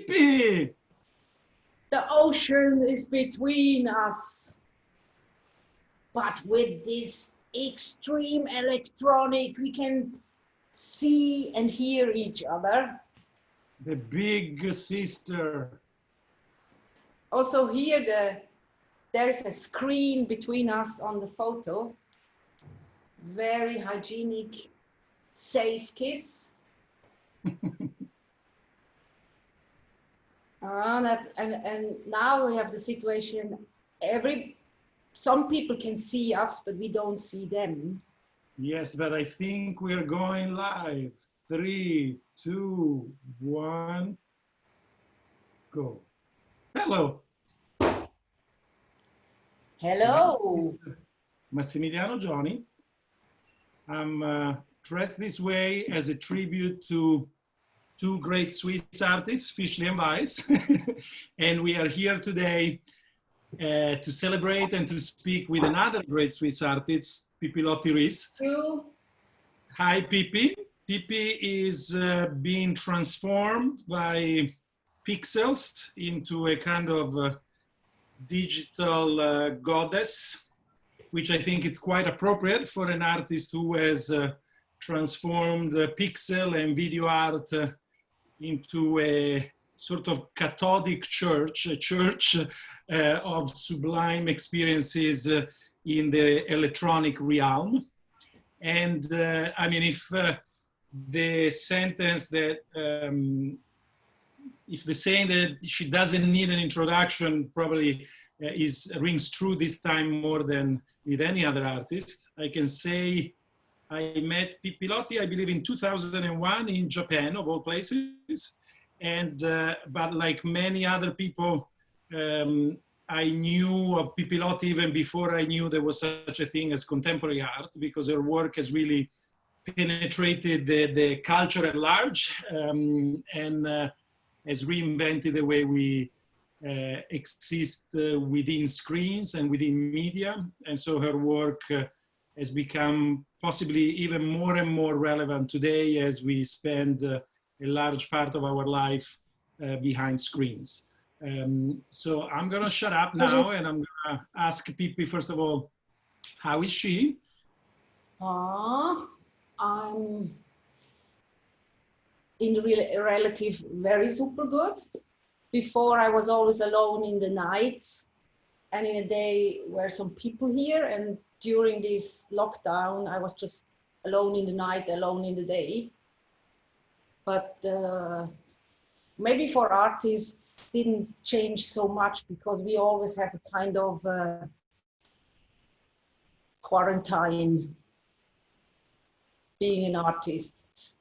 Pippi! The ocean is between us. But with this extreme electronic, we can see and hear each other. The big sister. Also here, there's a screen between us on the photo. Very hygienic, safe kiss. And now we have the situation, some people can see us, but we don't see them. Yes, but I think we're going live. 3, 2, 1, go. Hello. Hello. Massimiliano Gioni. I'm dressed this way as a tribute to two great Swiss artists, Fischli and Weiss. And we are here today to celebrate and to speak with another great Swiss artist, Pipilotti Rist. Hello. Hi, Pippi. Pippi is being transformed by pixels into a kind of digital goddess, which I think it's quite appropriate for an artist who has transformed pixel and video art into a sort of Catholic church, a church of sublime experiences in the electronic realm. And I mean, if the sentence that, if the saying that she doesn't need an introduction probably rings true this time more than with any other artist, I can say I met Pipilotti, I believe, in 2001 in Japan, of all places. And, but like many other people, I knew of Pipilotti even before I knew there was such a thing as contemporary art, because her work has really penetrated the culture at large and has reinvented the way we exist within screens and within media. And so her work has become possibly even more and more relevant today as we spend a large part of our life behind screens. So I'm gonna shut up now and I'm gonna ask Pippi, first of all, how is she? I'm in relative very super good. Before I was always alone in the nights, and in a day were some people here, and during this lockdown I was just alone in the night, alone in the day. But maybe for artists didn't change so much, because we always have a kind of quarantine being an artist.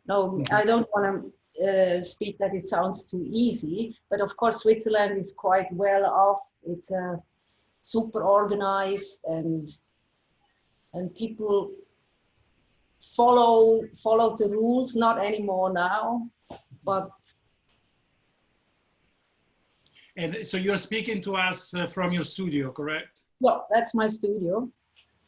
No, I don't want to speak that it sounds too easy, but of course Switzerland is quite well off. It's super organized, and people follow the rules, not anymore now, but. And so you're speaking to us from your studio, correct? Yeah, that's my studio.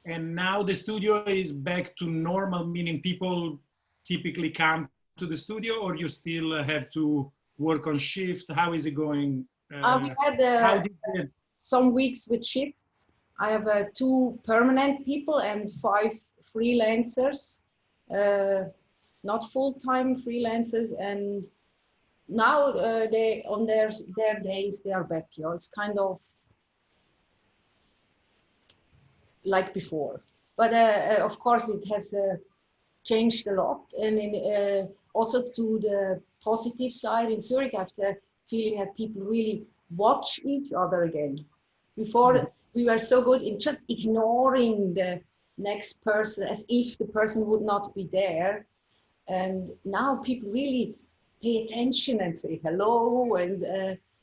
And now the studio is back to normal, meaning people typically come to the studio, or you still have to work on shift? How is it going? We had some weeks with shifts. I have 2 permanent people and 5 freelancers, not full-time freelancers, and now they on their days they are back. You know, it's kind of like before, but of course it has changed a lot. And in, also to the positive side, in Zurich I have the feeling that people really watch each other again. Before we were so good in just ignoring the next person as if the person would not be there, and now people really pay attention and say hello, and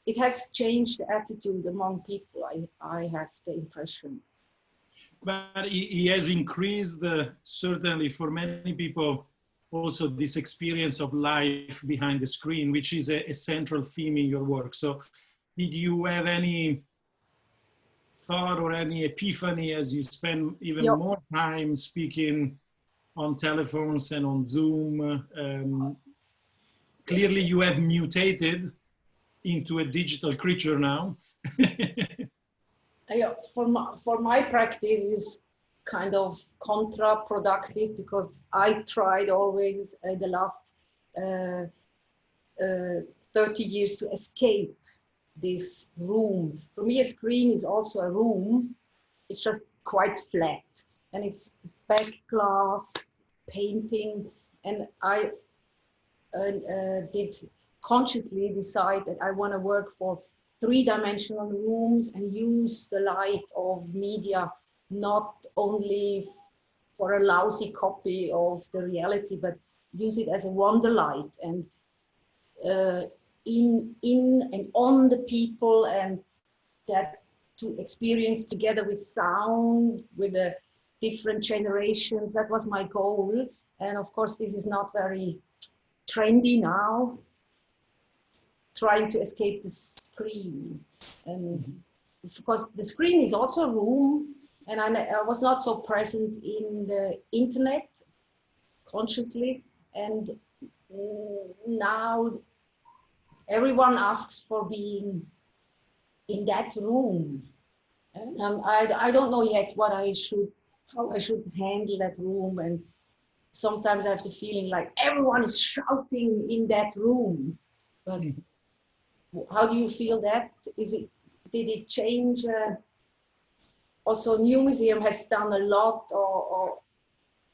it has changed the attitude among people, I have the impression. But he has increased, certainly for many people, also this experience of life behind the screen, which is a central theme in your work. So did you have any thought or any epiphany as you spend even more time speaking on telephones and on Zoom? Clearly you have mutated into a digital creature now. Yeah, for my practice is kind of counterproductive because I tried always the last 30 years to escape this room. For me, a screen is also a room. It's just quite flat and it's back glass, painting. And I did consciously decide that I want to work for three-dimensional rooms and use the light of media not only for a lousy copy of the reality, but use it as a wonder light and in and on the people, and that to experience together with sound, with the different generations. That was my goal. And of course, this is not very trendy now, trying to escape the screen. And because the screen is also a room, and I was not so present in the internet consciously. And now everyone asks for being in that room. I don't know yet how I should handle that room. And sometimes I have the feeling like everyone is shouting in that room. But how do you feel that? Did it change? Also, New Museum has done a lot or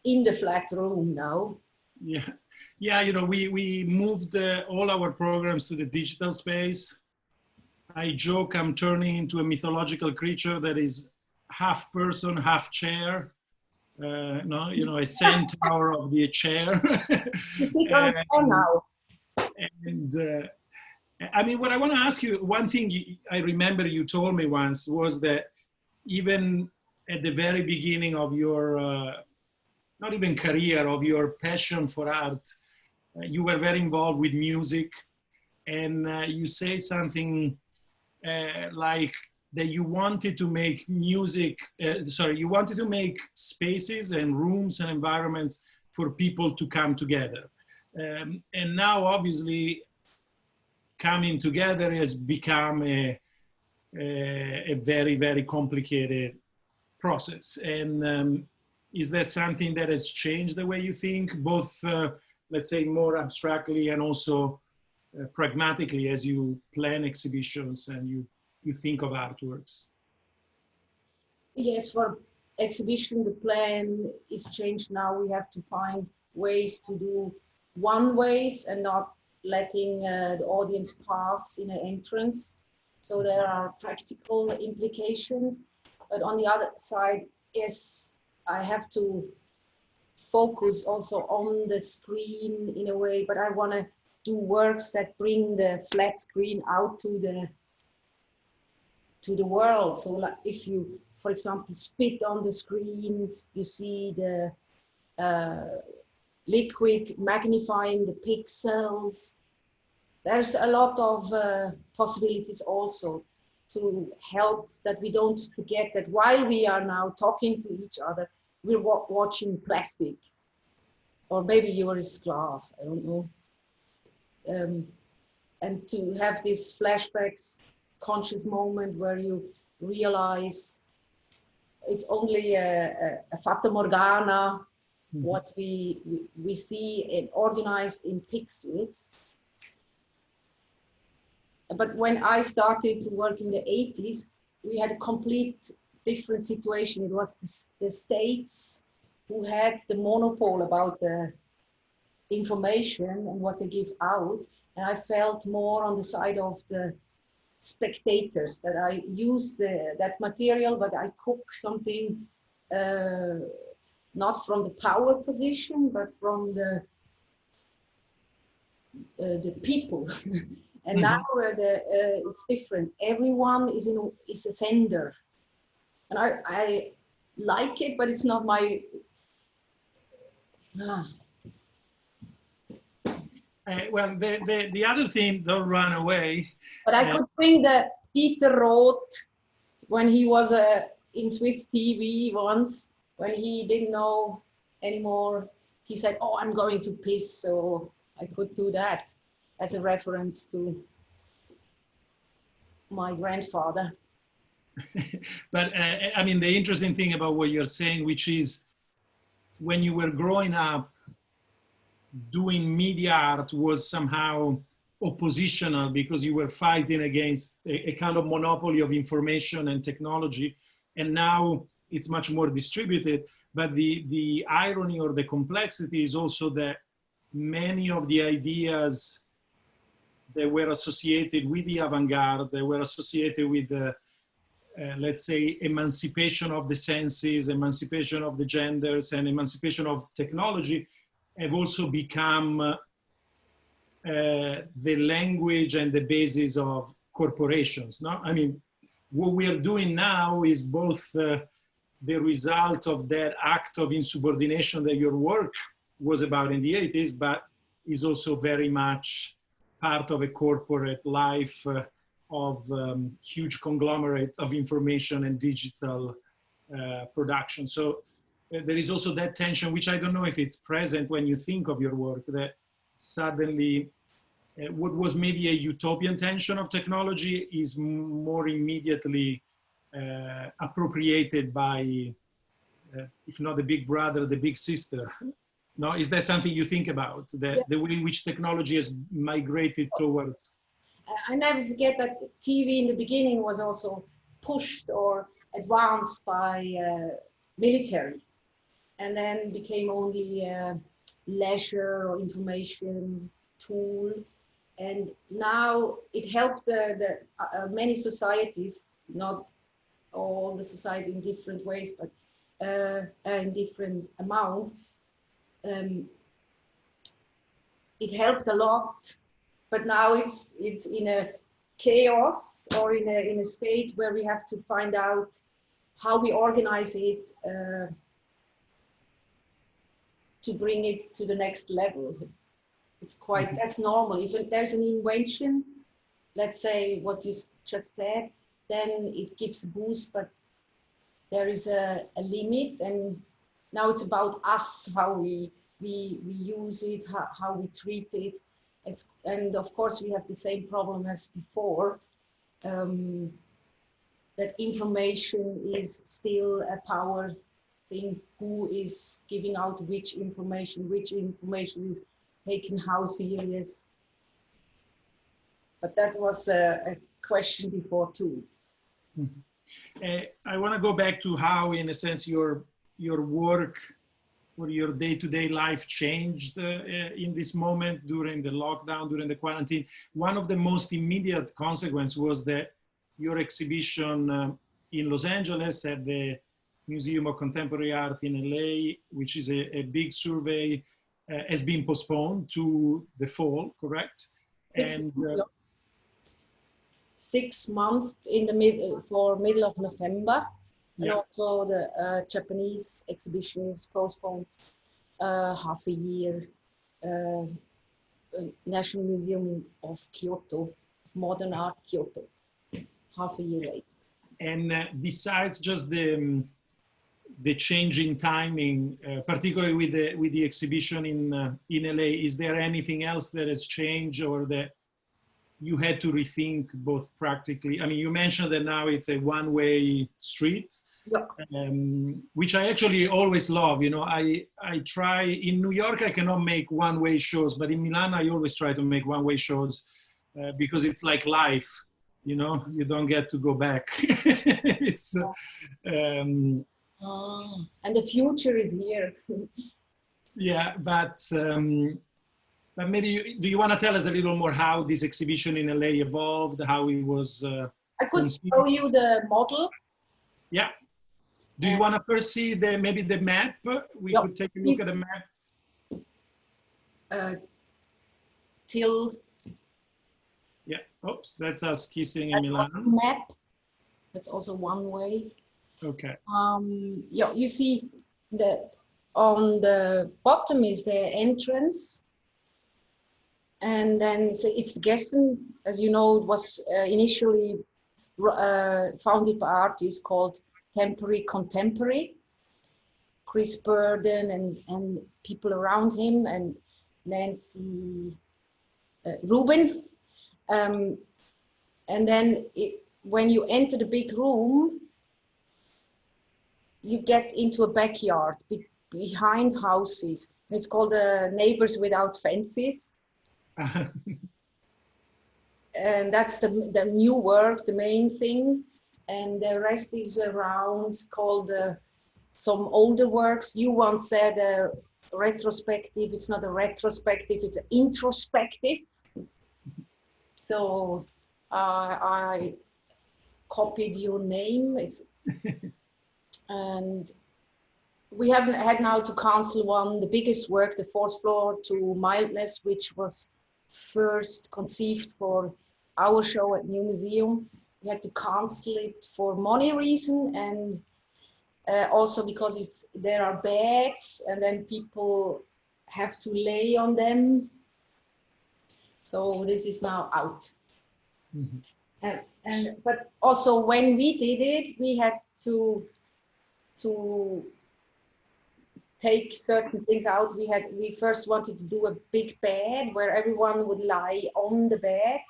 in the flat room now. Yeah, you know, we moved all our programs to the digital space. I joke I'm turning into a mythological creature that is half person, half chair. No, you know, a centaur of the chair. You speak on chair now. And I mean, what I want to ask you, one thing I remember you told me once was that even at the very beginning of your, not even career, of your passion for art, you were very involved with music, and you say something like that you wanted to make music, you wanted to make spaces and rooms and environments for people to come together. And now obviously coming together has become a very, very complicated process. And is that something that has changed the way you think, both, let's say, more abstractly and also pragmatically as you plan exhibitions and you think of artworks? Yes, for exhibition, the plan is changed now. We have to find ways to do one ways and not letting the audience pass in an entrance. So there are practical implications. But on the other side, yes, I have to focus also on the screen in a way, but I want to do works that bring the flat screen out to the world. So like if you, for example, spit on the screen, you see the liquid magnifying the pixels. There's a lot of possibilities also to help that we don't forget that while we are now talking to each other, we're watching plastic, or maybe yours glass, I don't know. And to have these flashbacks, conscious moment where you realize it's only a fata morgana, what we see and organized in pixels. But when I started to work in the 80s, we had a complete different situation. It was the states who had the monopole about the information and what they give out. And I felt more on the side of the spectators, that I use that material, but I cook something not from the power position, but from the people. And now it's different. Everyone is a sender, and I like it, but it's not my. Well, the other thing, don't run away. But I could bring the Dieter Roth when he was in Swiss TV once, when he didn't know anymore. He said, "Oh, I'm going to piss," so I could do that as a reference to my grandfather. But I mean, the interesting thing about what you're saying, which is when you were growing up, doing media art was somehow oppositional because you were fighting against a kind of monopoly of information and technology. And now it's much more distributed. But the irony or the complexity is also that many of the ideas that were associated with the avant-garde, that were associated with let's say, emancipation of the senses, emancipation of the genders, and emancipation of technology have also become the language and the basis of corporations. No? I mean, what we are doing now is both the result of that act of insubordination that your work was about in the 80s, but is also very much part of a corporate life of huge conglomerate of information and digital production. So there is also that tension, which I don't know if it's present when you think of your work, that suddenly what was maybe a utopian tension of technology is more immediately appropriated by, if not the big brother, the big sister. No, is that something you think about, that the way in which technology has migrated towards? I never forget that TV in the beginning was also pushed or advanced by military, and then became only a leisure or information tool. And now it helped the many societies, not all the society in different ways, but in different amount. It helped a lot. But now it's in a chaos, or in a state where we have to find out how we organize it to bring it to the next level. It's quite, that's normal. If there's an invention, let's say what you just said, then it gives a boost, but there is a limit, and now it's about us, how we use it, how we treat it. And of course, we have the same problem as before, that information is still a power thing. Who is giving out which information is taken how serious? But that was a question before too. Mm-hmm. I want to go back to how, in a sense, your work or your day-to-day life changed in this moment during the lockdown, during the quarantine. One of the most immediate consequences was that your exhibition in Los Angeles at the Museum of Contemporary Art in LA, which is a big survey, has been postponed to the fall, correct? 6 months in the middle of November. And yeah. also the Japanese exhibition is postponed half a year. National Museum of Kyoto, of Modern Art Kyoto, half a year later. And besides just the change in timing, particularly with the exhibition in LA, is there anything else that has changed or that you had to rethink both practically? I mean, you mentioned that now it's a one-way street, which I actually always love. You know, I try, in New York, I cannot make one-way shows, but in Milan, I always try to make one-way shows because it's like life, you know, you don't get to go back. It's, and the future is here. Yeah, but maybe, do you want to tell us a little more how this exhibition in LA evolved, how it was I could show you the model. Yeah. Do you want to first see maybe the map? We could take a look at the map. Till. Yeah. Oops, that's us kissing in Milan. Map. That's also one way. Okay. Yeah, you see that on the bottom is the entrance. And then so it's Geffen, as you know, it was initially founded by artists called Temporary Contemporary, Chris Burden and people around him, and Nancy Rubin. And then when you enter the big room, you get into a backyard behind houses. It's called Neighbors Without Fences. And that's the new work, the main thing. And the rest is around called some older works. You once said retrospective. It's not a retrospective, it's an introspective. So I copied your name. And we have had now to cancel the biggest work, the fourth floor to Mildness, which was first conceived for our show at New Museum. We had to cancel it for money reason, and also because there are beds and then people have to lay on them. So this is now out. Mm-hmm. But also when we did it, we had to take certain things out. We first wanted to do a big bed where everyone would lie on the bed.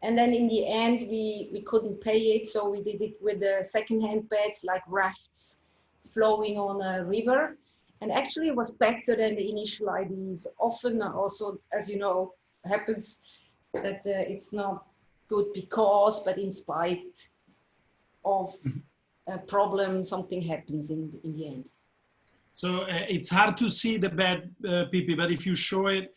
And then in the end, we couldn't pay it. So we did it with the secondhand beds, like rafts flowing on a river. And actually it was better than the initial ideas. Often also, as you know, happens that it's not good because, but in spite of a problem, something happens in the end. So it's hard to see the bed, Pippi, but if you show it,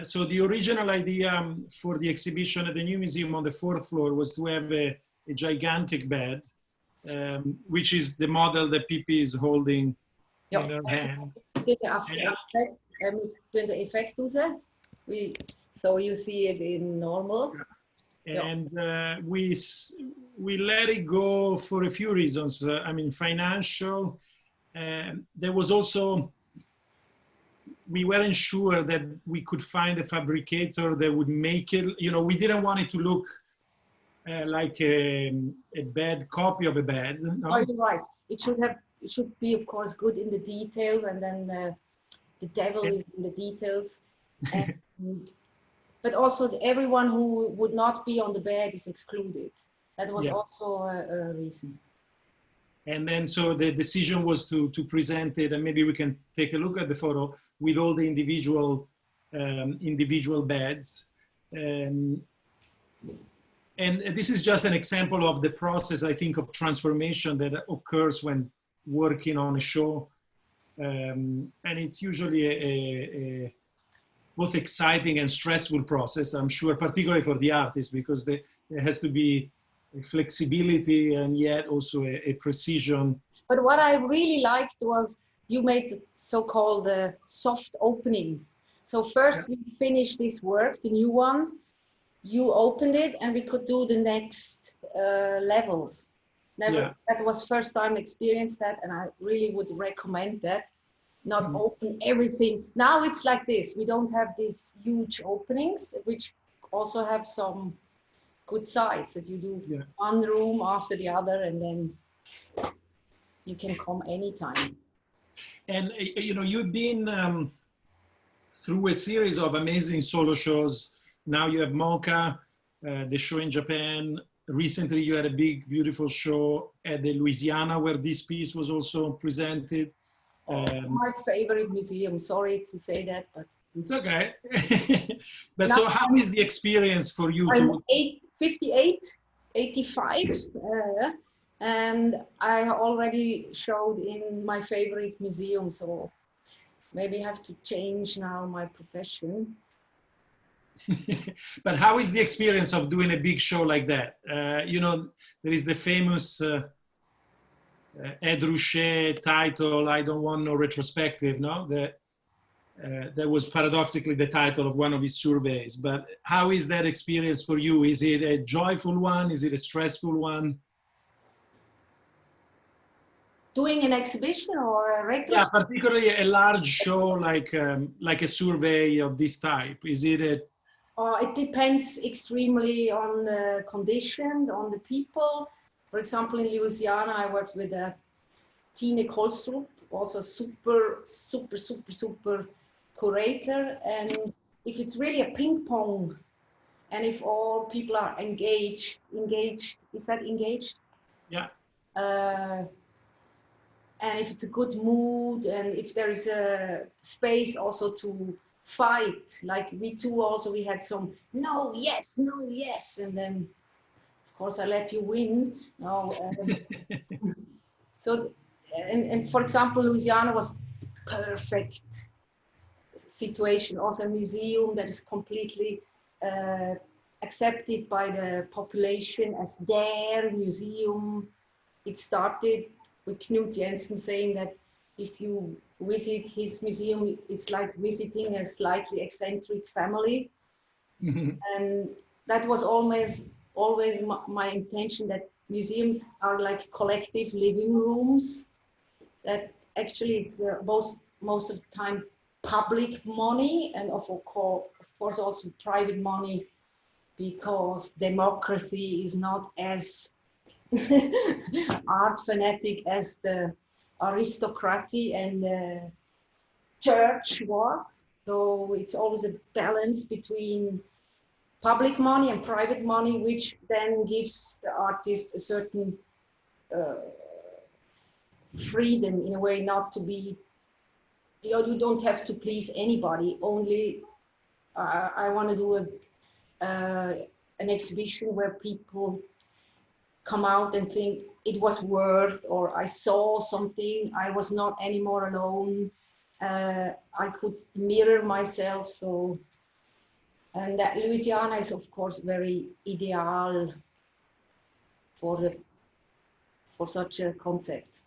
so the original idea for the exhibition at the New Museum on the fourth floor was to have a gigantic bed, which is the model that Pippi is holding in her hand. So you see it in normal. And we let it go for a few reasons. I mean, financial. There was also, we weren't sure that we could find a fabricator that would make it. You know, we didn't want it to look like a bad copy of a bed. No? Oh, you're right. It should be, of course, good in the details, and then the devil is in the details. But also everyone who would not be on the bed is excluded. That was also a reason. And then so the decision was to present it, and maybe we can take a look at the photo with all the individual beds. And this is just an example of the process, I think, of transformation that occurs when working on a show. And it's usually a both exciting and stressful process, I'm sure, particularly for the artist, because there has to be a flexibility and yet also a precision. But what I really liked was you made the so-called soft opening. So first we finished this work, the new one, you opened it and we could do the next levels. That was first time experienced that, and I really would recommend that. Not open everything. Now it's like this. We don't have these huge openings, which also have some good sides that you do one room after the other, and then you can come anytime. And you know, you've been through a series of amazing solo shows. Now you have MOCA, the show in Japan. Recently you had a big, beautiful show at the Louisiana where this piece was also presented. My favorite museum, sorry to say that, but it's okay. But now, so how is the experience for you? I'm 58, 85, and I already showed in my favorite museum, so maybe I have to change now my profession. But how is the experience of doing a big show like that? You know, there is the famous Ed Ruscha title, I Don't Want No Retrospective, no? That was paradoxically the title of one of his surveys. But how is that experience for you? Is it a joyful one? Is it a stressful one? Doing an exhibition or a retrospective? Yeah, particularly a large show like a survey of this type. Is it a... It depends extremely on the conditions, on the people. For example, in Louisiana, I worked with Tine Kolstrup, also super curator. And if it's really a ping pong and if all people are engaged, is that engaged? Yeah. And if it's a good mood, and if there is a space also to fight, like we two also, we had some no, yes, no, yes, and then of course I let you win. No, so and for example, Louisiana was perfect situation, also a museum that is completely accepted by the population as their museum. It started with Knut Jensen saying that if you visit his museum, it's like visiting a slightly eccentric family. And that was always my intention, that museums are like collective living rooms, that actually it's most of the time public money, and of course also private money, because democracy is not as art fanatic as the aristocracy and the church was. So it's always a balance between public money and private money, which then gives the artist a certain freedom in a way, not to be, you don't have to please anybody. Only I want to do an exhibition where people come out and think it was worth, or I saw something, I was not anymore alone, I could mirror myself. So, and that Louisiana is of course very ideal for such a concept.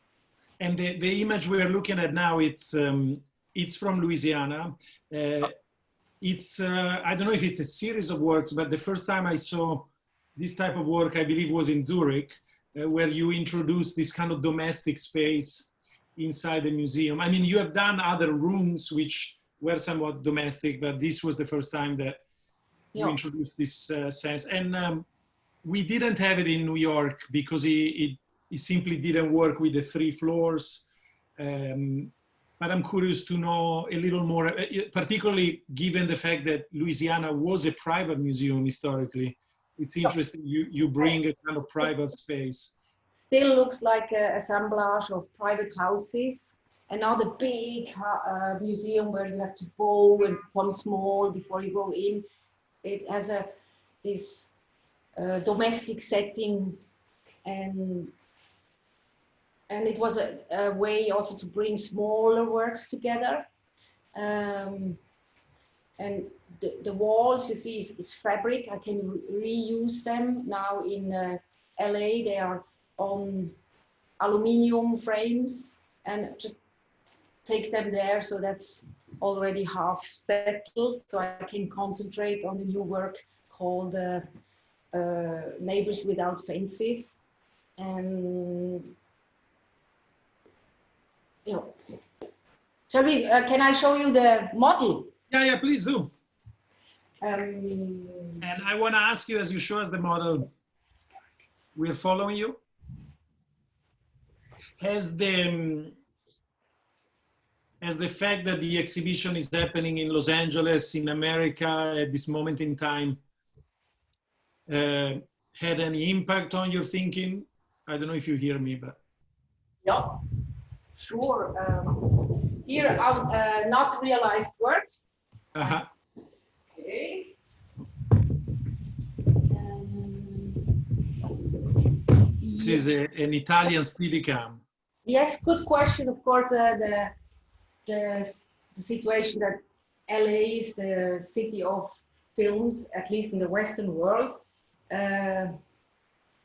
And the image we are looking at now, it's from Louisiana. It's I don't know if it's a series of works, but the first time I saw this type of work, I believe, was in Zurich, where you introduced this kind of domestic space inside the museum. I mean, you have done other rooms which were somewhat domestic, but this was the first time that you introduced this sense. And we didn't have it in New York because it simply didn't work with the 3 floors. But I'm curious to know a little more, particularly given the fact that Louisiana was a private museum historically. It's interesting you bring a kind of private space. Still looks like an assemblage of private houses, and not a big museum where you have to go and come small before you go in. It has this domestic setting, and it was a way also to bring smaller works together. And the walls, you see, is fabric. I can reuse them now in LA. They are on aluminium frames, and just take them there. So that's already half settled. So I can concentrate on the new work called Neighbors Without Fences. And you know, shall we? Can I show you the model? Yeah, please do. And I want to ask you, as you show us the model, we're following you. Has the fact that the exhibition is happening in Los Angeles, in America, at this moment in time, had any impact on your thinking? I don't know if you hear me, but. Yeah, sure. Here, not realized work. Uh-huh. Okay. This is an Italian Steadicam. Yes, good question. Of course, the situation that LA is the city of films, at least in the Western world,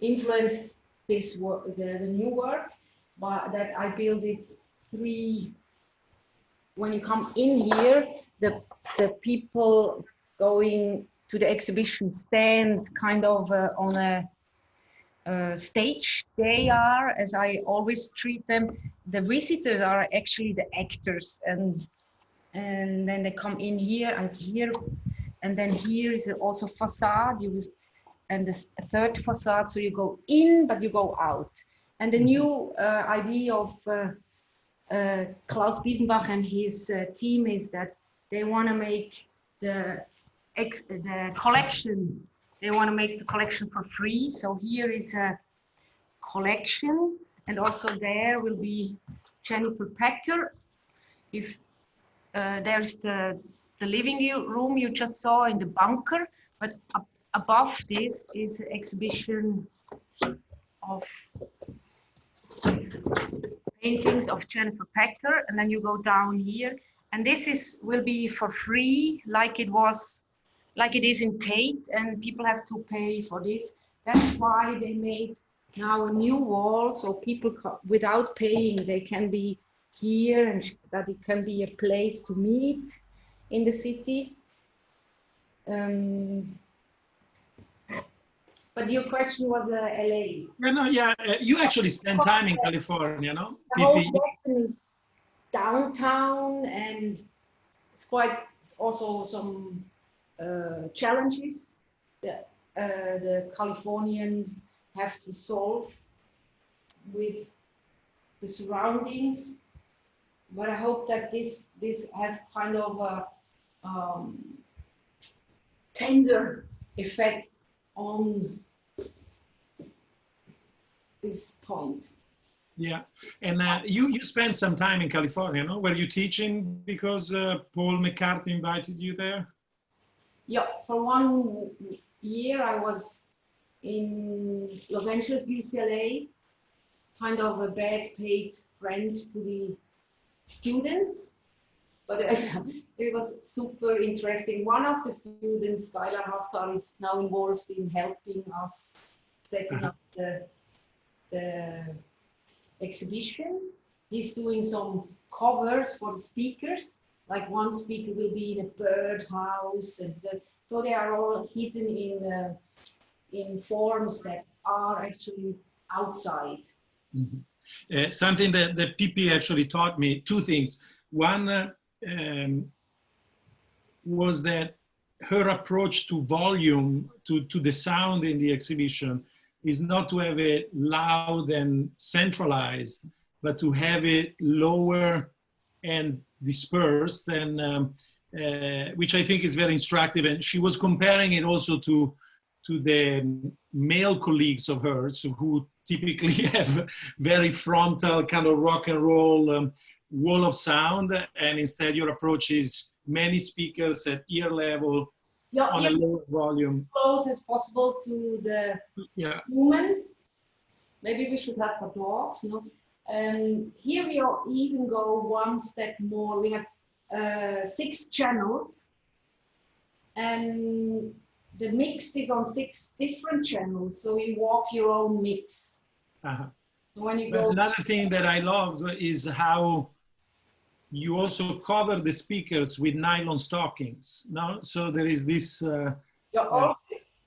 influenced this work, the new work, but that I built it 3. When you come in here, the people going to the exhibition stand kind of on a stage. They are, as I always treat them, the visitors are actually the actors, and then they come in here and here, and then here is also facade, and the 3rd facade, so you go in but you go out. And the new idea of Klaus Biesenbach and his team is that they want to make the collection they want to make the collection for free. So here is a collection, and also there will be Jennifer Packer. If there's the living room you just saw in the bunker, but above this is an exhibition of paintings of Jennifer Packer, and then you go down here, and this will be for free, like it is in Tate, and people have to pay for this. That's why they made now a new wall, so people without paying, they can be here, and that it can be a place to meet in the city. But your question was LA. You actually spend time in California, no? The whole question is downtown, and it's also some challenges that the Californian have to solve with the surroundings. But I hope that this has kind of a tender effect on this point. Yeah, and you spent some time in California, no? Were you teaching because Paul McCartney invited you there? Yeah, for 1 year I was in Los Angeles, UCLA, kind of a bad paid friend to the students, but it was super interesting. One of the students, Skylar Haskar, is now involved in helping us setting up the exhibition. He's doing some covers for the speakers, like one speaker will be in a bird house, and so they are all hidden in forms that are actually outside. Mm-hmm. Something that Pippi actually taught me, two things. One was that her approach to volume, to the sound in the exhibition, is not to have it loud and centralized, but to have it lower and dispersed, and which I think is very instructive. And she was comparing it also to the male colleagues of hers who typically have very frontal kind of rock and roll wall of sound, and instead your approach is many speakers at ear level on a lower volume. Close as possible to the human. Maybe we should have for dogs, no? Here we even go one step more. We have 6 channels, and the mix is on 6 different channels, so you walk your own mix. When you go. Another thing that I loved is how you also cover the speakers with nylon stockings. No? So there is this... all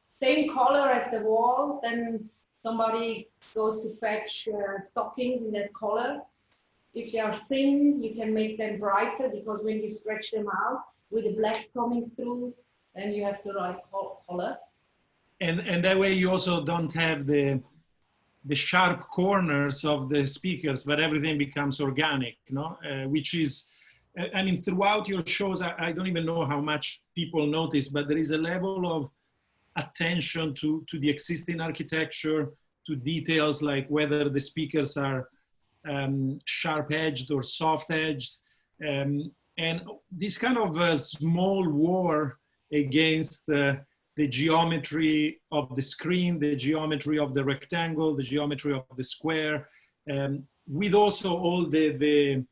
same color as the walls, then somebody goes to fetch stockings in that color. If they are thin, you can make them brighter, because when you stretch them out with the black coming through, then you have the right color. And that way you also don't have the sharp corners of the speakers, but everything becomes organic, no? Which is, I mean, throughout your shows, I don't even know how much people notice, but there is a level of attention to the existing architecture, to details like whether the speakers are sharp-edged or soft-edged. And this kind of small war against the geometry of the screen, the geometry of the rectangle, the geometry of the square, with also all the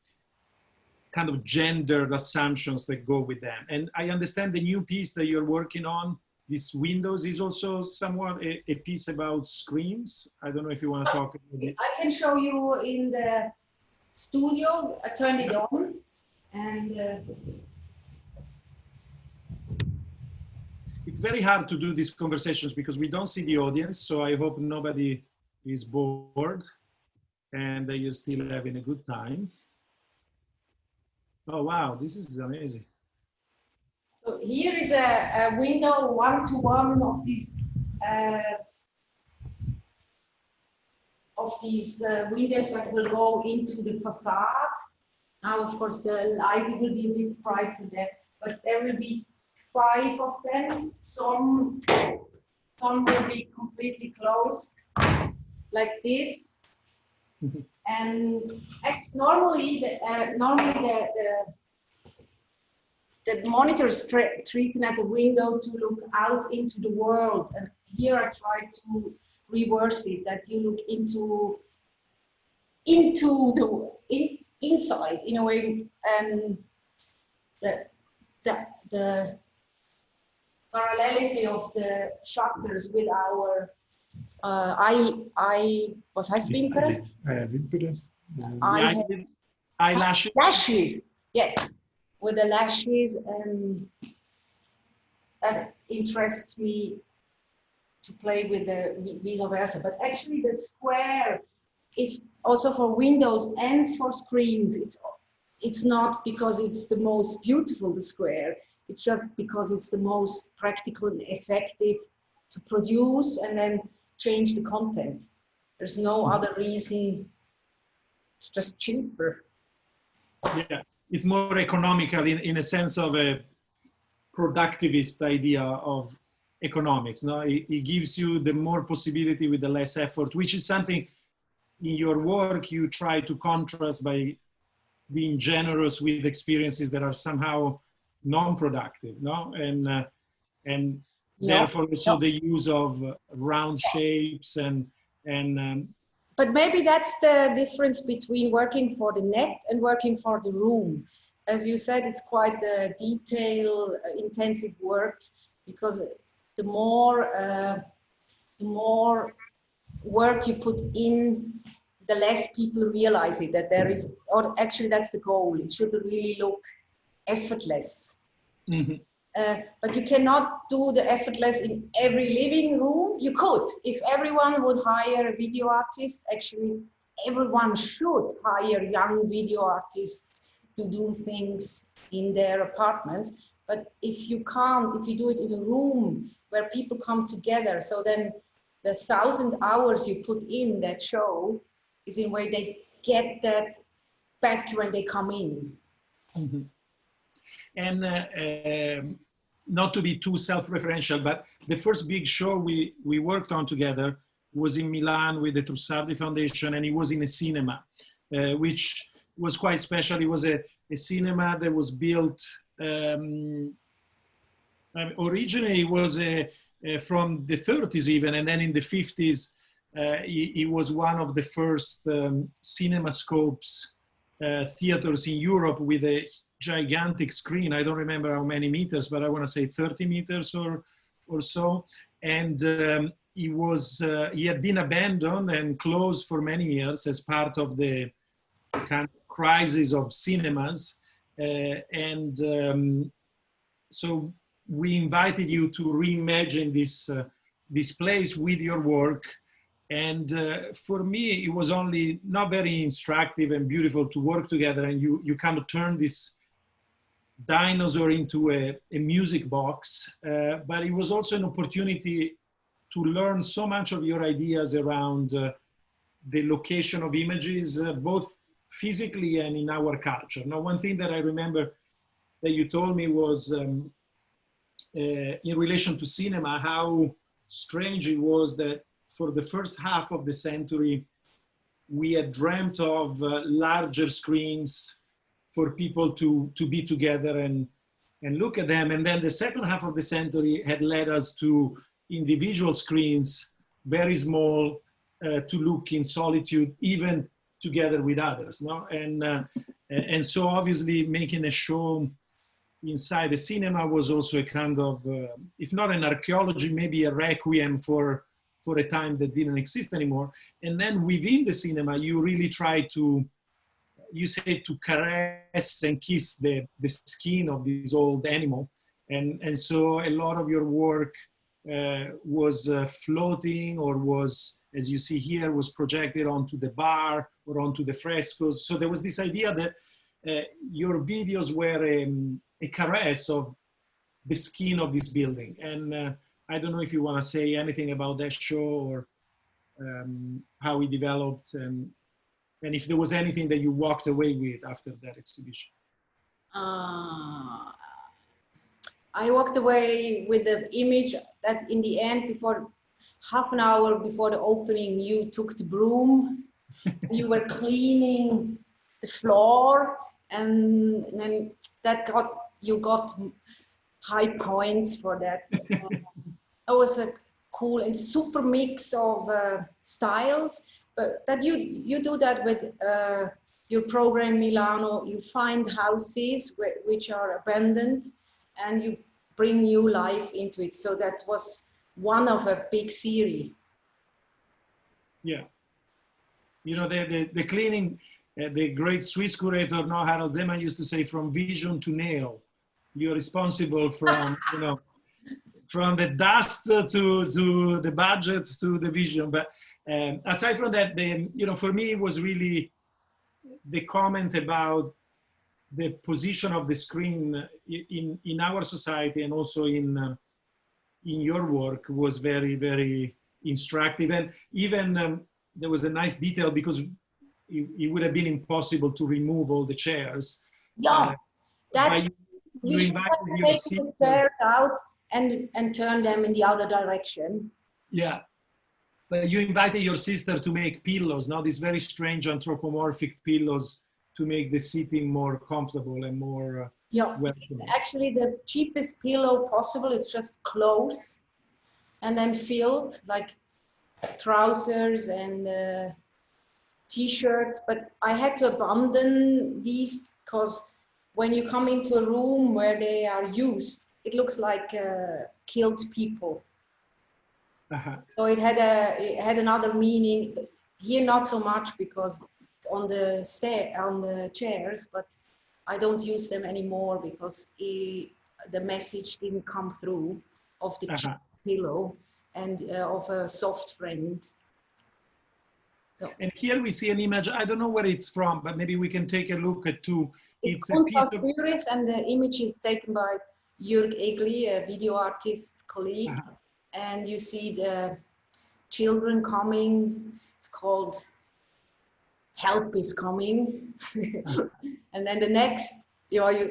kind of gendered assumptions that go with them. And I understand the new piece that you're working on, these windows, is also somewhat a piece about screens. I don't know if you want to talk about it. I can show you in the studio. I turned it on, and it's very hard to do these conversations because we don't see the audience, so I hope nobody is bored and that you're still having a good time. Oh, wow, this is amazing. So here is a window one-to-one of these windows that will go into the facade. Now, of course, the light will be a bit brighter there, but there will be 5 of them. Some some will be completely closed, like this. And normally the monitor is treated as a window to look out into the world. And here I try to reverse it, that you look inside in a way, and the parallelity of the shutters with our was huiswimperen? Eyelashes. Lashes, yes, with the lashes, and that interests me to play with the vice versa. But actually the square, if also for windows and for screens, it's not because it's the most beautiful, the square, it's just because it's the most practical and effective to produce and then change the content. There's no other reason, it's just cheaper. Yeah, it's more economical in a sense of a productivist idea of economics. No, it gives you the more possibility with the less effort, which is something in your work you try to contrast by being generous with experiences that are somehow non-productive, no? And therefore also the use of round shapes and but maybe that's the difference between working for the net and working for the room. As you said, it's quite a detail intensive work, because the more work you put in, the less people realize it, that there is, or actually that's the goal. It should really look effortless. Mm-hmm. But you cannot do the effortless in every living room. You could, if everyone would hire a video artist. Actually, everyone should hire young video artists to do things in their apartments. But if you can't, if you do it in a room where people come together, so then the 1,000 hours you put in that show is in a way they get that back when they come in. Mm-hmm. And not to be too self-referential, but the first big show we worked on together was in Milan with the Trussardi Foundation, and it was in a cinema, which was quite special. It was a cinema that was built, originally it was from the 30s even, and then in the 50s, it was one of the first CinemaScopes theaters in Europe with a gigantic screen. I don't remember how many meters, but I want to say 30 meters or so. And he had been abandoned and closed for many years as part of the kind of crisis of cinemas. So we invited you to reimagine this place with your work. And for me, it was only not very instructive and beautiful to work together, and you kind of turn this dinosaur into a music box, but it was also an opportunity to learn so much of your ideas around the location of images, both physically and in our culture. Now, one thing that I remember that you told me was in relation to cinema, how strange it was that for the first half of the century, we had dreamt of larger screens for people to be together and look at them. And then the second half of the century had led us to individual screens, very small, to look in solitude, even together with others. No? And so obviously making a show inside the cinema was also a kind of, if not an archaeology, maybe a requiem for a time that didn't exist anymore. And then within the cinema, you really try to, you say, to caress and kiss the skin of this old animal. And so a lot of your work was floating, or was, as you see here, was projected onto the bar or onto the frescoes. So there was this idea that your videos were a caress of the skin of this building. And I don't know if you want to say anything about that show, or how it developed, and if there was anything that you walked away with after that exhibition. I walked away with the image that in the end, before half an hour before the opening, you took the broom, you were cleaning the floor, and then you got high points for that. It was a cool and super mix of styles, but that you do that with your program Milano. You find houses which are abandoned, and you bring new life into it. So that was one of a big series. Yeah, you know, the cleaning, the great Swiss curator, no, Harald Zeman, used to say, from vision to nail. You're responsible from, you know, from the dust to the budget to the vision. But aside from that, you know, for me, it was really the comment about the position of the screen in our society, and also in your work, was very, very instructive. And even there was a nice detail, because it would have been impossible to remove all the chairs. Yeah, that you should invited have your taken sister. the chairs out and turn them in the other direction. Yeah, but you invited your sister to make pillows, now these very strange anthropomorphic pillows, to make the sitting more comfortable and more yeah, welcoming. Actually the cheapest pillow possible. It's just clothes and then filled, like trousers and t-shirts. But I had to abandon these because when you come into a room where they are used, it looks like killed people. So it had another meaning here, not so much, because on the chairs, but I don't use them anymore because the message didn't come through of the cheap pillow and of a soft friend. So. And here we see an image. I don't know where it's from, but maybe we can take a look at two. It's a piece of Wirth, and the image is taken by Jörg Egli, a video artist colleague. And you see the children coming. It's called Help is Coming. And then the next, you know,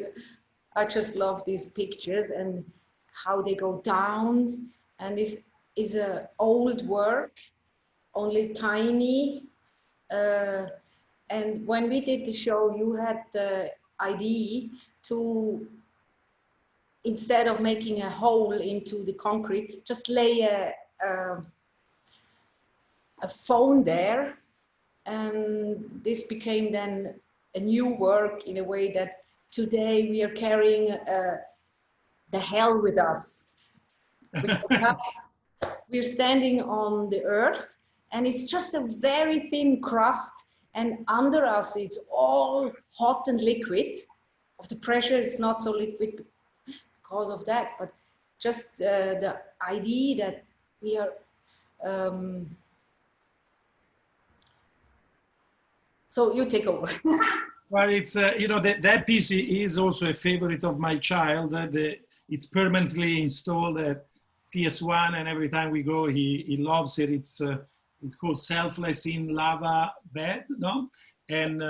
I just love these pictures and how they go down. And this is an old work, only tiny. And when we did the show, you had the idea to, instead of making a hole into the concrete, just lay a phone there. And this became then a new work, in a way that today we are carrying the hell with us. We're standing on the earth, and it's just a very thin crust, and under us it's all hot and liquid. Of the pressure, it's not so liquid because of that, but just the idea that we are so you take over. Well, it's you know, that piece is also a favorite of my child. It's permanently installed at PS1, and every time we go, he loves it. It's called Selfless in Lava Bed, no? And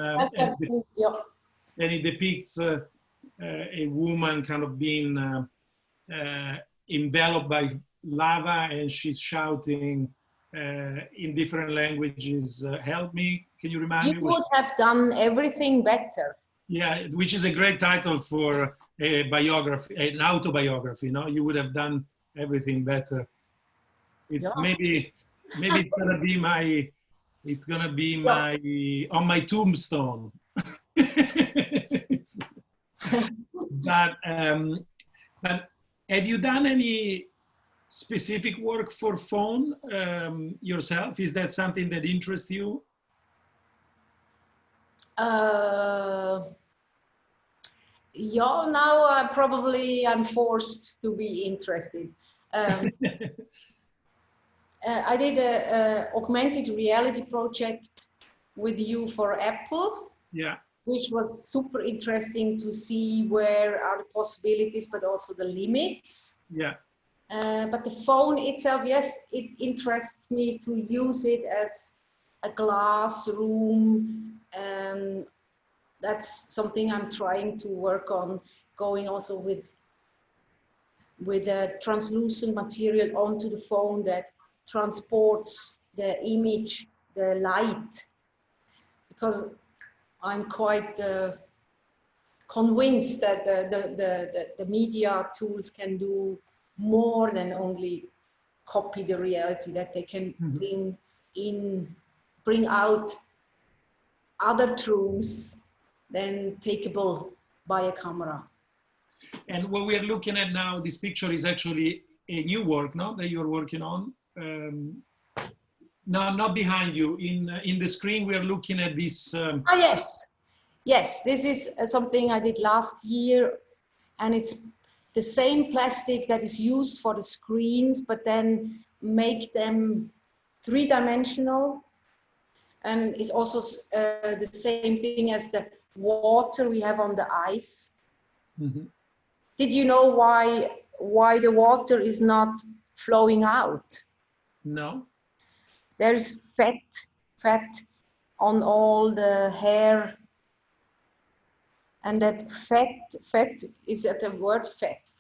it depicts a woman kind of being enveloped by lava, and she's shouting in different languages, help me. Can you remind me? You would have done everything better. Yeah, which is a great title for a biography, an autobiography. No, you would have done everything better. It's maybe it's gonna be my, on my tombstone. But have you done any specific work for phone yourself? Is that something that interests you? Yeah, now I'm forced to be interested. I did a augmented reality project with you for Apple. Yeah. Which was super interesting to see where are the possibilities, but also the limits. Yeah. But the phone itself, yes, it interests me to use it as a glass room. And that's something I'm trying to work on, going also with with a translucent material onto the phone that transports the image, the light, because I'm quite convinced that the media tools can do more than only copy the reality, that they can bring out other truths than takeable by a camera. And what we are looking at now, this picture is actually a new work, no, that you're working on. No, not behind you. In the screen, we are looking at this. Yes, this is something I did last year, and it's the same plastic that is used for the screens, but then make them three-dimensional. And it's also the same thing as the water we have on the ice. Mm-hmm. Did you know why the water is not flowing out? No. There's fat on all the hair. And that fat is at the word fat.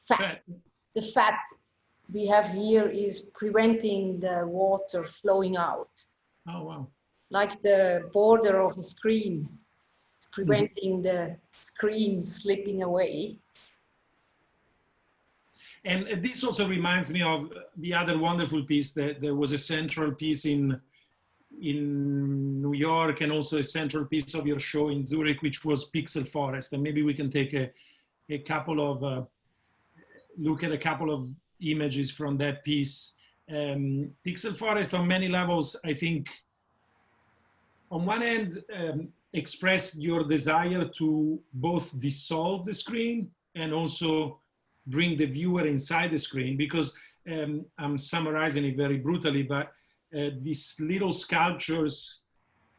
The fat we have here is preventing the water flowing out. Oh, wow. Like the border of the screen, it's preventing the screen slipping away. And this also reminds me of the other wonderful piece that there was a central piece in New York, and also a central piece of your show in Zurich, which was Pixel Forest. And maybe we can take a couple of, look at a couple of images from that piece. Pixel Forest on many levels, I think, on one end, express your desire to both dissolve the screen and also bring the viewer inside the screen, because I'm summarizing it very brutally, but these little sculptures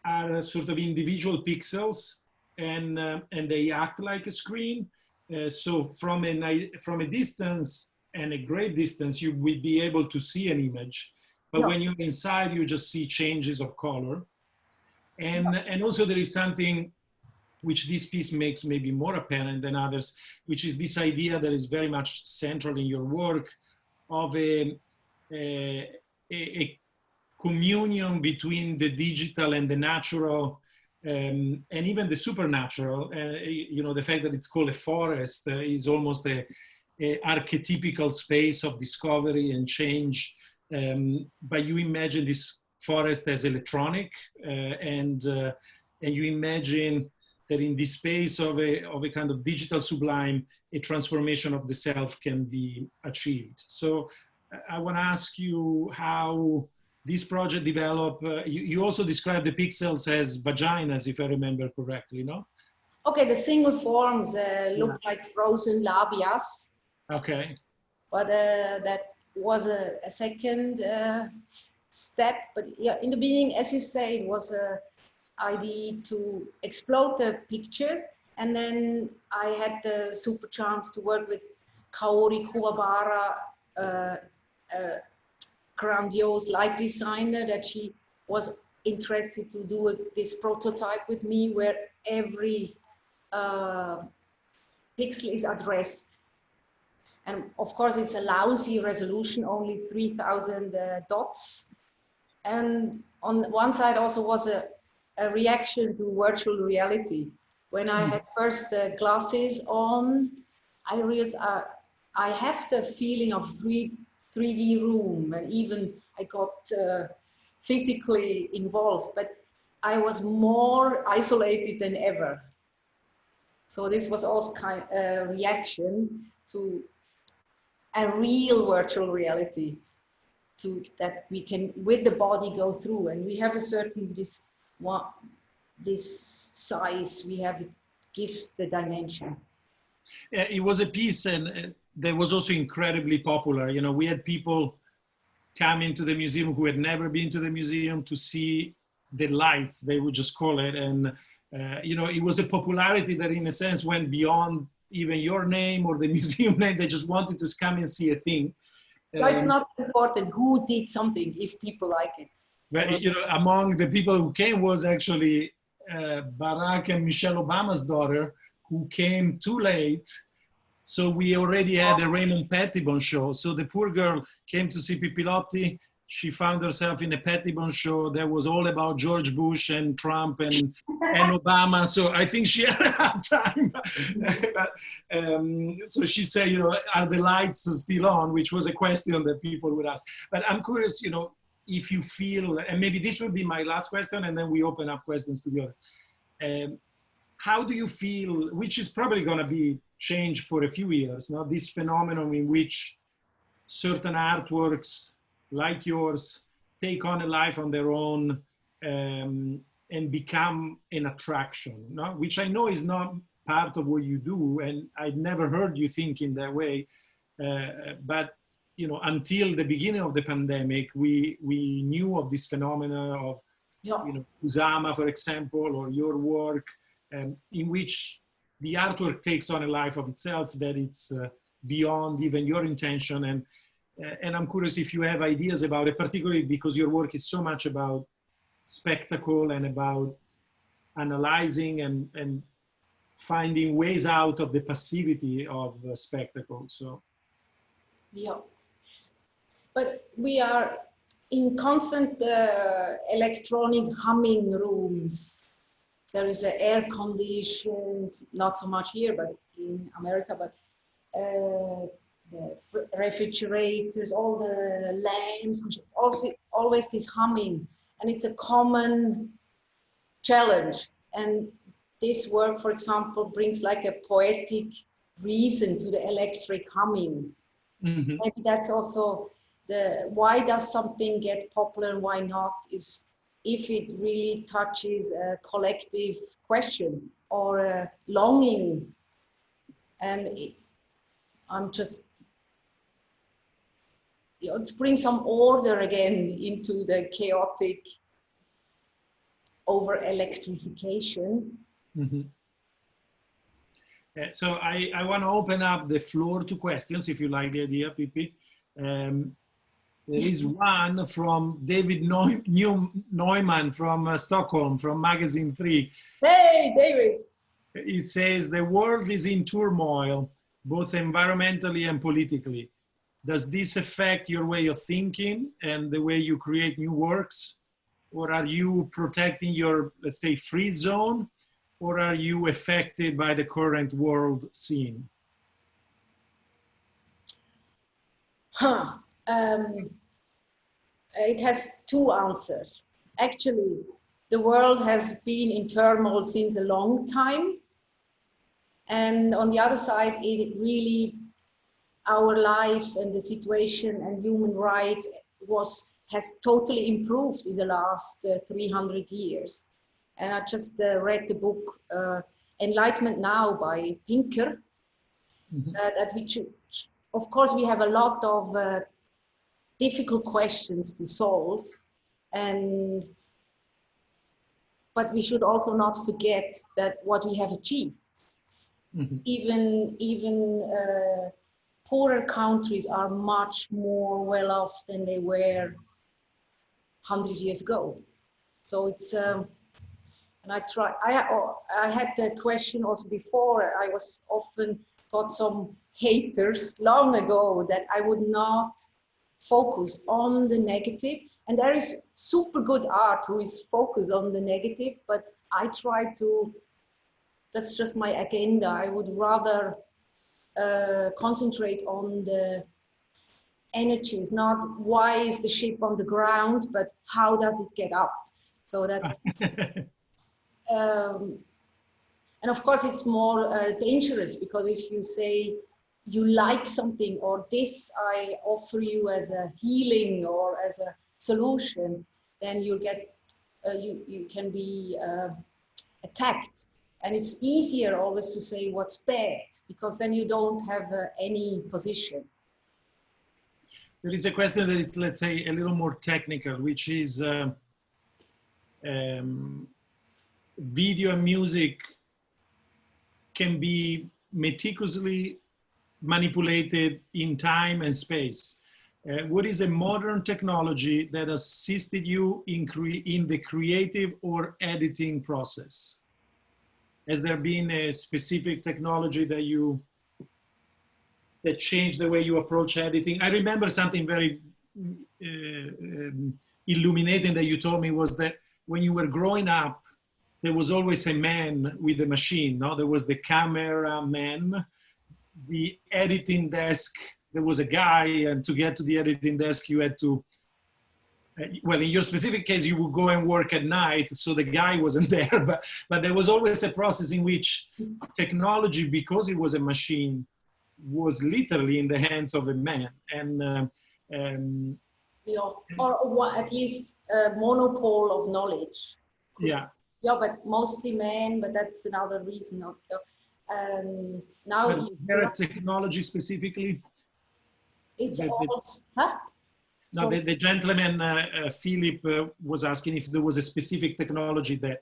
are sort of individual pixels, and they act like a screen. So from a distance, and a great distance, you will be able to see an image. But when you're inside, you just see changes of color. And also there is something which this piece makes maybe more apparent than others, which is this idea that is very much central in your work of a communion between the digital and the natural, and even the supernatural. You know, the fact that it's called a forest is almost a archetypical space of discovery and change. But you imagine this forest as electronic, and you imagine that in this space of a kind of digital sublime, a transformation of the self can be achieved. So I want to ask you how this project developed. You also described the pixels as vaginas, if I remember correctly, no? Okay, the single forms look like frozen labias. Okay. But that was a second step. But yeah, in the beginning, as you say, it was an idea to explode the pictures. And then I had the super chance to work with Kaori Kuwabara, grandiose light designer, that she was interested to do this prototype with me, where every pixel is addressed. And of course, it's a lousy resolution, only 3,000 dots. And on one side also was a reaction to virtual reality. When I had first the glasses on, I realized I have the feeling of 3D room, and even I got physically involved, but I was more isolated than ever. So this was also kind of a reaction to a real virtual reality, to that we can with the body go through, and we have a certain this size we have, it gives the dimension. It was a piece and that was also incredibly popular. You know, we had people come into the museum who had never been to the museum to see the lights, they would just call it. And, you know, it was a popularity that in a sense went beyond even your name or the museum name. They just wanted to come and see a thing. So it's not important who did something if people like it. But, you know, among the people who came was actually Barack and Michelle Obama's daughter, who came too late So we already had a Raymond Pettibon show. So the poor girl came to see Pipilotti. She found herself in a Pettibon show that was all about George Bush and Trump and Obama. So I think she had a hard time. But, so she said, you know, are the lights still on? Which was a question that people would ask. But I'm curious, you know, if you feel, and maybe this will be my last question, and then we open up questions to the other. How do you feel, which is probably going to be changed for a few years, now, this phenomenon in which certain artworks like yours take on a life on their own and become an attraction, no? Which I know is not part of what you do, and I've never heard you think in that way. But you know, until the beginning of the pandemic, we knew of this phenomena of, you know, Kusama, for example, or your work, in which the artwork takes on a life of itself, that it's beyond even your intention. And I'm curious if you have ideas about it, particularly because your work is so much about spectacle and about analyzing and finding ways out of the passivity of spectacle. So, yeah, but we are in constant electronic humming rooms. There is air conditions, not so much here, but in America, but the refrigerators, all the lamps, always this humming. And it's a common challenge. And this work, for example, brings like a poetic reason to the electric humming. Mm-hmm. Maybe that's also why does something get popular and why not, is if it really touches a collective question or a longing. And I'm just, you know, to bring some order again into the chaotic over electrification. Mm-hmm. So I want to open up the floor to questions, if you like the idea, Pippi. There is one from David Neumann from Stockholm, from Magazine 3. Hey, David. He says, the world is in turmoil, both environmentally and politically. Does this affect your way of thinking and the way you create new works? Or are you protecting your, let's say, free zone? Or are you affected by the current world scene? It has two answers. Actually, the world has been in turmoil since a long time. And on the other side, it really, our lives and the situation and human rights has totally improved in the last 300 years. And I just read the book Enlightenment Now by Pinker, mm-hmm. That we should, of course, we have a lot of difficult questions to solve, but we should also not forget that what we have achieved. Mm-hmm. Even poorer countries are much more well off than they were 100 years ago. So it's and I had the question also before. I was often got some haters long ago that I would not focus on the negative. And there is super good art who is focused on the negative, but I try to, that's just my agenda. I would rather concentrate on the energies, not why is the ship on the ground, but how does it get up? So that's, and of course it's more dangerous, because if you say you like something, or this I offer you as a healing or as a solution, then you get, you can be attacked. And it's easier always to say what's bad, because then you don't have any position. There is a question that it's, let's say, a little more technical, which is video and music can be meticulously manipulated in time and space. What is a modern technology that assisted you in the creative or editing process? Has there been a specific technology that you that changed the way you approach editing? I remember something very illuminating that you told me, was that when you were growing up, there was always a man with a machine, no? There was the cameraman, the editing desk, there was a guy, and to get to the editing desk, you had to, well, in your specific case, you would go and work at night, so the guy wasn't there, but there was always a process in which technology, because it was a machine, was literally in the hands of a man. And yeah, or at least a monopole of knowledge. yeah. Yeah, but mostly men, but that's another reason. Now Is there a technology specifically? It's all, huh? No, the gentleman, Philip, was asking if there was a specific technology that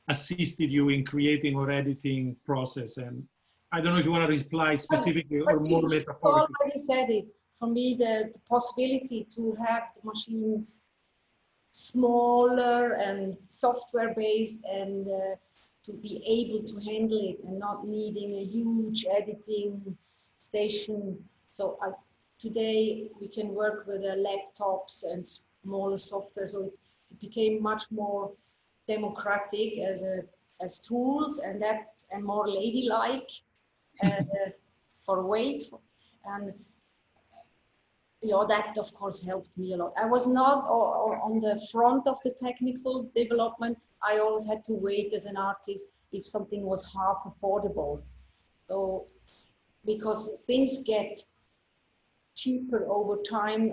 assisted you in creating or editing process. And I don't know if you want to reply specifically or more metaphorically. I already said it. For me, the possibility to have the machines smaller and software-based, and to be able to handle it and not needing a huge editing station. So today we can work with laptops and smaller software. So it became much more democratic as tools, and more ladylike for weight. And yeah, that of course helped me a lot. I was not on the front of the technical development. I always had to wait as an artist if something was half affordable. So, because things get cheaper over time,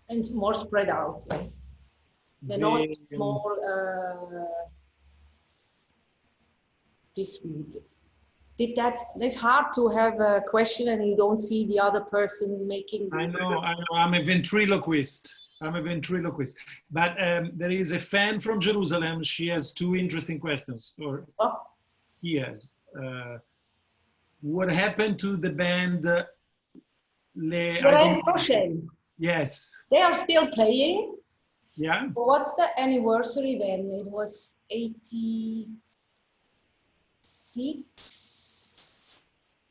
and more spread out. Right? They're not more distributed. It's hard to have a question and you don't see the other person making. I know, I'm a ventriloquist. But there is a fan from Jerusalem. She has two interesting questions, or he has. What happened to the band Yes. They are still playing. Yeah. What's the anniversary then? It was 86.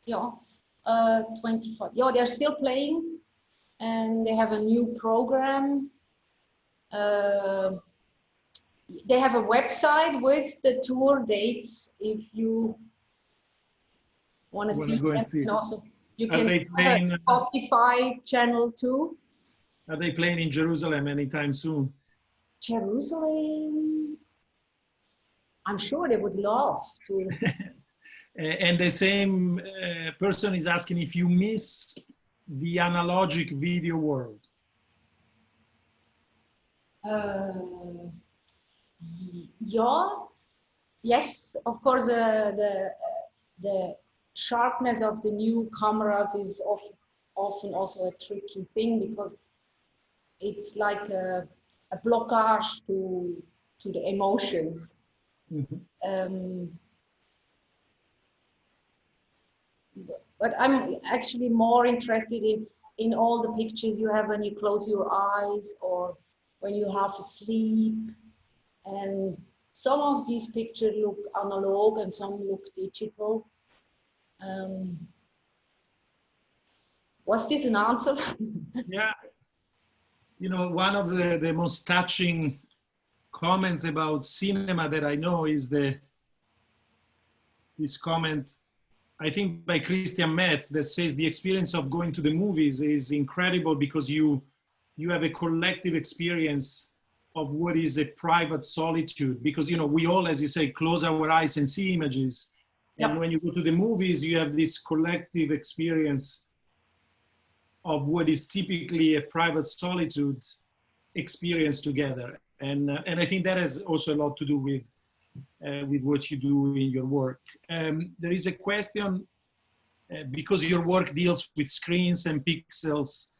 Yeah, 25. Yeah, they're still playing, and they have a new program. They have a website with the tour dates. If you want to see them, and also you can have a Spotify channel too. Are they playing in Jerusalem anytime soon? Jerusalem? I'm sure they would love to. And the same person is asking if you miss the analogic video world. Yeah, yes, of course. The sharpness of the new cameras is often also a tricky thing, because it's like a blockage to the emotions. Mm-hmm. But I'm actually more interested in all the pictures you have when you close your eyes or when you have to sleep. And some of these pictures look analog and some look digital. Was this an answer? Yeah. You know, one of the most touching comments about cinema that I know is this comment, I think by Christian Metz, that says the experience of going to the movies is incredible because you have a collective experience of what is a private solitude. Because, you know, we all, as you say, close our eyes and see images. And when you go to the movies, you have this collective experience of what is typically a private solitude experience together. And I think that has also a lot to do with what you do in your work. There is a question, because your work deals with screens and pixels,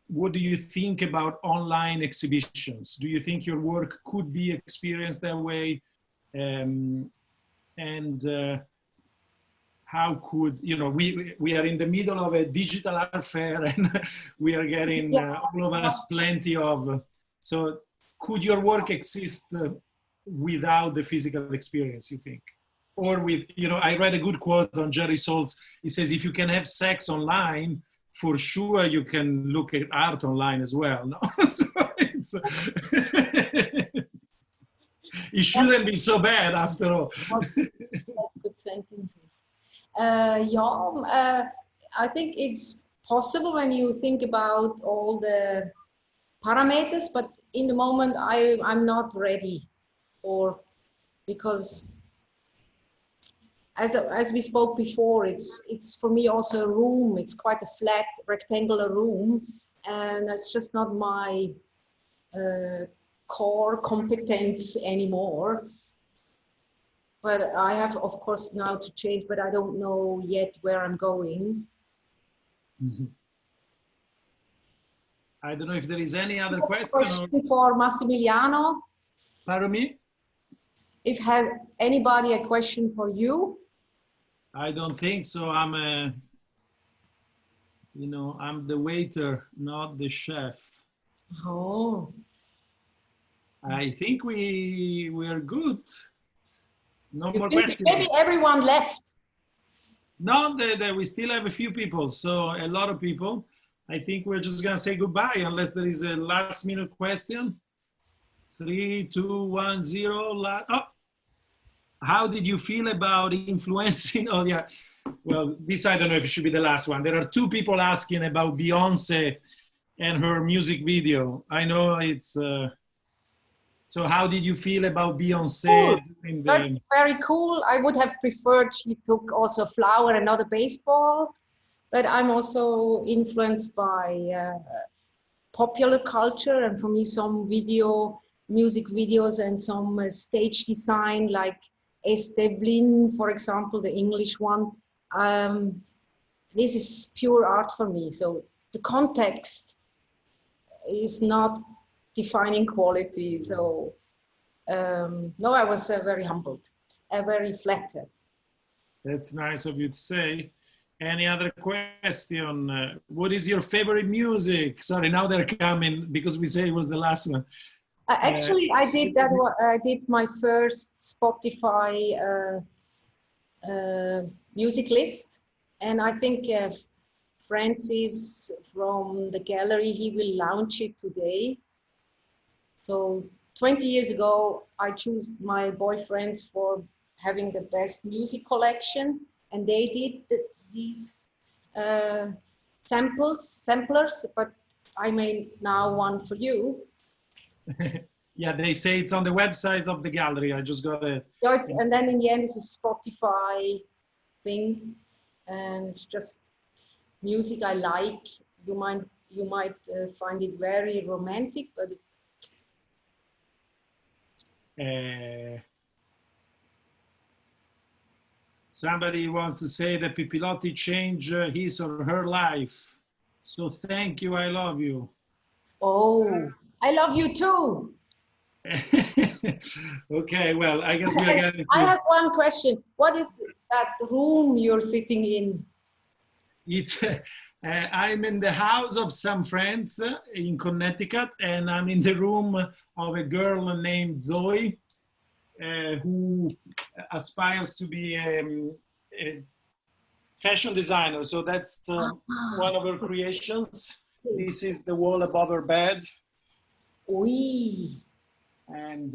what do you think about online exhibitions? Do you think your work could be experienced that way? How could, you know, we are in the middle of a digital art fair and we are getting all of us plenty of, so could your work exist without the physical experience, you think? Or with, you know, I read a good quote on Jerry Saltz. He says, if you can have sex online, for sure you can look at art online as well. No? So it's, it shouldn't be so bad after all. That's good sentences. Yeah, I think it's possible when you think about all the parameters, but in the moment I'm not ready, or because as we spoke before, it's for me also a room. It's quite a flat rectangular room, and it's just not my core competence anymore. But I have, of course, now to change, but I don't know yet where I'm going. Mm-hmm. I don't know if there is any other question for Massimiliano. Pardon me? If has anybody a question for you? I don't think so. I'm you know, I'm the waiter, not the chef. Oh. I think we're good. No more questions. Maybe everyone left. No, we still have a few people, so a lot of people. I think we're just gonna say goodbye unless there is a last minute question. 3, 2, 1, 0. Oh, how did you feel about influencing? Oh yeah, well, this I don't know if it should be the last one. There are 2 people asking about Beyonce and her music video. I know it's. So how did you feel about Beyonce? Cool. That's very cool. I would have preferred she took also a flower and not a baseball, but I'm also influenced by popular culture, and for me some music videos and some stage design like Esteblin, for example, the English one. This is pure art for me. So the context is not defining quality. So no, I was very humbled, very flattered. That's nice of you to say. Any other question? What is your favorite music? Sorry, now they're coming because we say it was the last one. Actually, I did that. I did my first Spotify music list, and I think Francis from the gallery, he will launch it today. So 20 years ago, I chose my boyfriends for having the best music collection, and they did these samplers, but I made now one for you. Yeah, they say it's on the website of the gallery. I just got it. Yeah, and then in the end, it's a Spotify thing, and it's just music I like. You might find it very romantic, but somebody wants to say that Pipilotti changed his or her life. So thank you. I love you. Oh, I love you too. Okay, well, I guess we're getting. I have one question. What is that room you're sitting in? It's. I'm in the house of some friends in Connecticut, and I'm in the room of a girl named Zoe, who aspires to be a fashion designer. So that's one of her creations. This is the wall above her bed. Oui. And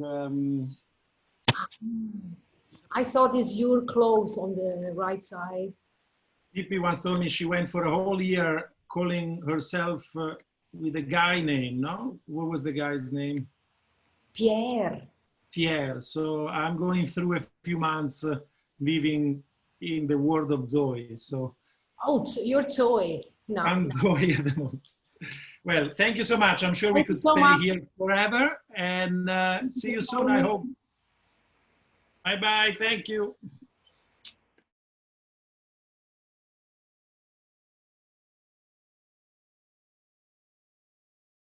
I thought it's your clothes on the right side. Pippi once told me she went for a whole year calling herself with a guy name, no? What was the guy's name? Pierre. Pierre. So I'm going through a few months living in the world of Zoe. So. Oh, you're Zoe. No. I'm Zoe at the moment. Well, thank you so much. I'm sure we could stay here forever, and see you soon, I hope. Bye-bye. Thank you.